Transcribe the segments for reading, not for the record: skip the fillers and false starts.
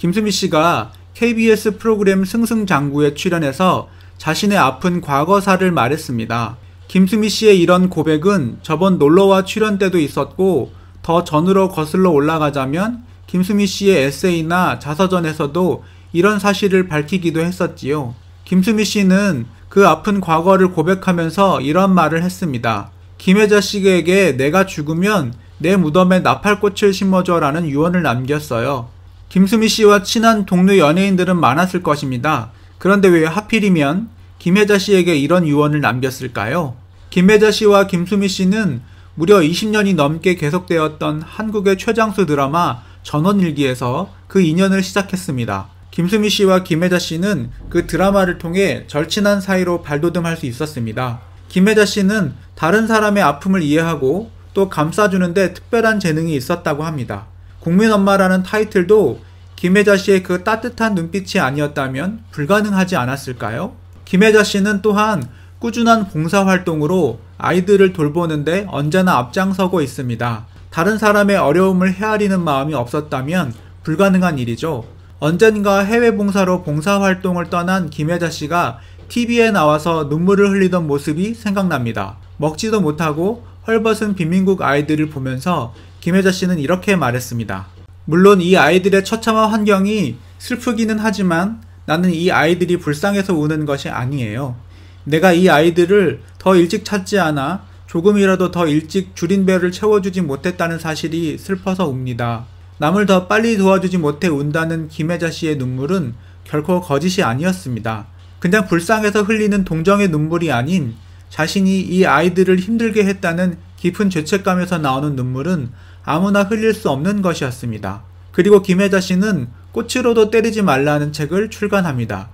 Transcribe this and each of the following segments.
김수미 씨가 KBS 프로그램 승승장구에 출연해서 자신의 아픈 과거사를 말했습니다. 김수미 씨의 이런 고백은 저번 놀러와 출연 때도 있었고, 더 전으로 거슬러 올라가자면 김수미 씨의 에세이나 자서전에서도 이런 사실을 밝히기도 했었지요. 김수미 씨는 그 아픈 과거를 고백하면서 이런 말을 했습니다. 김혜자 씨에게 내가 죽으면 내 무덤에 나팔꽃을 심어줘 라는 유언을 남겼어요. 김수미 씨와 친한 동료 연예인들은 많았을 것입니다. 그런데 왜 하필이면 김혜자 씨에게 이런 유언을 남겼을까요? 김혜자 씨와 김수미 씨는 무려 20년이 넘게 계속되었던 한국의 최장수 드라마 전원일기에서 그 인연을 시작했습니다. 김수미 씨와 김혜자 씨는 그 드라마를 통해 절친한 사이로 발돋움할 수 있었습니다. 김혜자 씨는 다른 사람의 아픔을 이해하고 또 감싸주는데 특별한 재능이 있었다고 합니다. 국민엄마라는 타이틀도 김혜자 씨의 그 따뜻한 눈빛이 아니었다면 불가능하지 않았을까요? 김혜자 씨는 또한 꾸준한 봉사활동으로 아이들을 돌보는데 언제나 앞장서고 있습니다. 다른 사람의 어려움을 헤아리는 마음이 없었다면 불가능한 일이죠. 언젠가 해외 봉사로 봉사활동을 떠난 김혜자 씨가 TV에 나와서 눈물을 흘리던 모습이 생각납니다. 먹지도 못하고 헐벗은 빈민국 아이들을 보면서 김혜자 씨는 이렇게 말했습니다. 물론 이 아이들의 처참한 환경이 슬프기는 하지만 나는 이 아이들이 불쌍해서 우는 것이 아니에요. 내가 이 아이들을 더 일찍 찾지 않아 조금이라도 더 일찍 줄인 배를 채워주지 못했다는 사실이 슬퍼서 웁니다. 남을 더 빨리 도와주지 못해 운다는 김혜자 씨의 눈물은 결코 거짓이 아니었습니다. 그냥 불쌍해서 흘리는 동정의 눈물이 아닌 자신이 이 아이들을 힘들게 했다는 깊은 죄책감에서 나오는 눈물은 아무나 흘릴 수 없는 것이었습니다. 그리고 김혜자 씨는 꽃으로도 때리지 말라는 책을 출간합니다.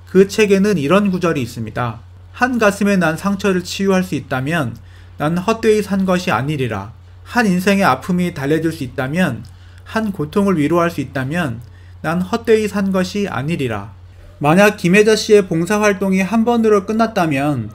그 책에는 이런 구절이 있습니다. 한 가슴에 난 상처를 치유할 수 있다면 난 헛되이 산 것이 아니리라. 한 인생의 아픔이 달래줄 수 있다면, 한 고통을 위로할 수 있다면 난 헛되이 산 것이 아니리라. 만약 김혜자 씨의 봉사활동이 한 번으로 끝났다면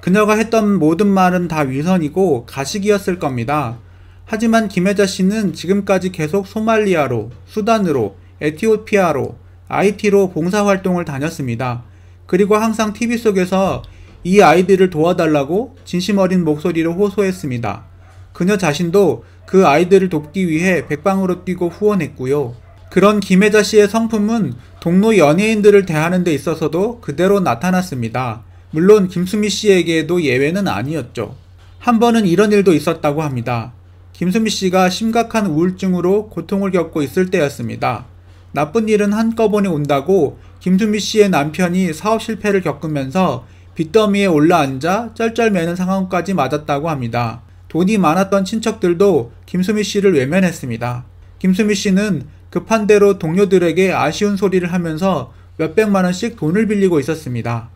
그녀가 했던 모든 말은 다 위선이고 가식이었을 겁니다. 하지만 김혜자 씨는 지금까지 계속 소말리아로, 수단으로, 에티오피아로, IT로 봉사활동을 다녔습니다. 그리고 항상 TV 속에서 이 아이들을 도와달라고 진심 어린 목소리로 호소했습니다. 그녀 자신도 그 아이들을 돕기 위해 백방으로 뛰고 후원했고요. 그런 김혜자 씨의 성품은 동료 연예인들을 대하는 데 있어서도 그대로 나타났습니다. 물론 김수미 씨에게도 예외는 아니었죠. 한 번은 이런 일도 있었다고 합니다. 김수미 씨가 심각한 우울증으로 고통을 겪고 있을 때였습니다. 나쁜 일은 한꺼번에 온다고 김수미 씨의 남편이 사업 실패를 겪으면서 빚더미에 올라앉아 쩔쩔매는 상황까지 맞았다고 합니다. 돈이 많았던 친척들도 김수미 씨를 외면했습니다. 김수미 씨는 급한 대로 동료들에게 아쉬운 소리를 하면서 몇백만 원씩 돈을 빌리고 있었습니다.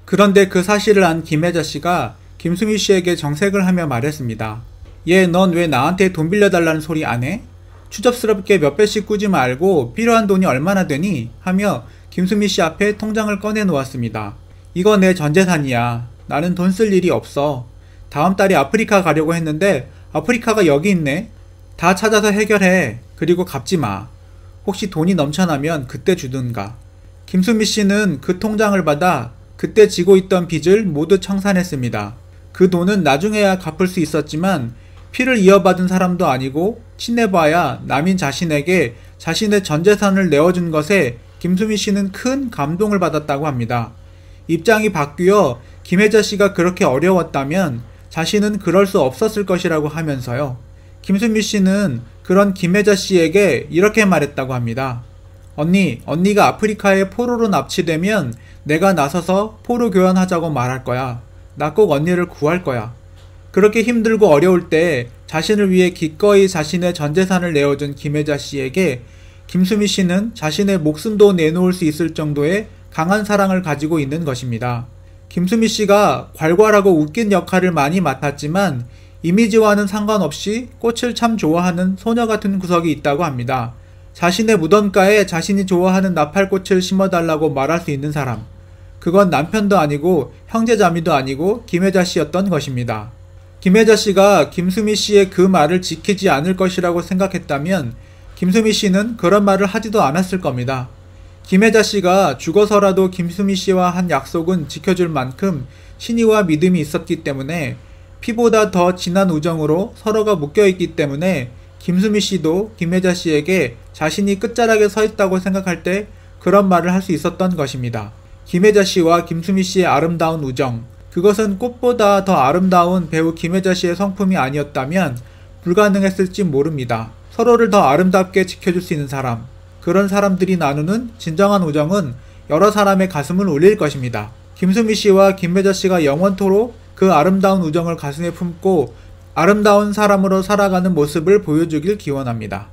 그런데 그 사실을 안 김혜자 씨가 김수미 씨에게 정색을 하며 말했습니다. 얘, 넌 왜 나한테 돈 빌려달라는 소리 안 해? 추접스럽게 몇 배씩 꾸지 말고 필요한 돈이 얼마나 되니? 하며 김수미 씨 앞에 통장을 꺼내 놓았습니다. 이거 내 전재산이야. 나는 돈 쓸 일이 없어. 다음 달에 아프리카 가려고 했는데 아프리카가 여기 있네. 다 찾아서 해결해. 그리고 갚지 마. 혹시 돈이 넘쳐나면 그때 주든가. 김수미 씨는 그 통장을 받아 그때 지고 있던 빚을 모두 청산했습니다. 그 돈은 나중에야 갚을 수 있었지만 피를 이어받은 사람도 아니고 친해봐야 남인 자신에게 자신의 전재산을 내어준 것에 김수미 씨는 큰 감동을 받았다고 합니다. 입장이 바뀌어 김혜자 씨가 그렇게 어려웠다면 자신은 그럴 수 없었을 것이라고 하면서요. 김수미 씨는 그런 김혜자 씨에게 이렇게 말했다고 합니다. 언니가 아프리카에 포로로 납치되면 내가 나서서 포로 교환하자고 말할 거야. 나 꼭 언니를 구할 거야. 그렇게 힘들고 어려울 때 자신을 위해 기꺼이 자신의 전재산을 내어준 김혜자 씨에게 김수미 씨는 자신의 목숨도 내놓을 수 있을 정도의 강한 사랑을 가지고 있는 것입니다. 김수미 씨가 괄괄하고 웃긴 역할을 많이 맡았지만 이미지와는 상관없이 꽃을 참 좋아하는 소녀 같은 구석이 있다고 합니다. 자신의 무덤가에 자신이 좋아하는 나팔꽃을 심어달라고 말할 수 있는 사람. 그건 남편도 아니고 형제자매도 아니고 김혜자 씨였던 것입니다. 김혜자 씨가 김수미 씨의 그 말을 지키지 않을 것이라고 생각했다면 김수미 씨는 그런 말을 하지도 않았을 겁니다. 김혜자 씨가 죽어서라도 김수미 씨와 한 약속은 지켜줄 만큼 신의와 믿음이 있었기 때문에 피보다 더 진한 우정으로 서로가 묶여있기 때문에 김수미 씨도 김혜자 씨에게 자신이 끝자락에 서 있다고 생각할 때 그런 말을 할 수 있었던 것입니다. 김혜자 씨와 김수미 씨의 아름다운 우정, 그것은 꽃보다 더 아름다운 배우 김혜자 씨의 성품이 아니었다면 불가능했을지 모릅니다. 서로를 더 아름답게 지켜줄 수 있는 사람, 그런 사람들이 나누는 진정한 우정은 여러 사람의 가슴을 울릴 것입니다. 김수미 씨와 김혜자 씨가 영원토록 그 아름다운 우정을 가슴에 품고 아름다운 사람으로 살아가는 모습을 보여주길 기원합니다.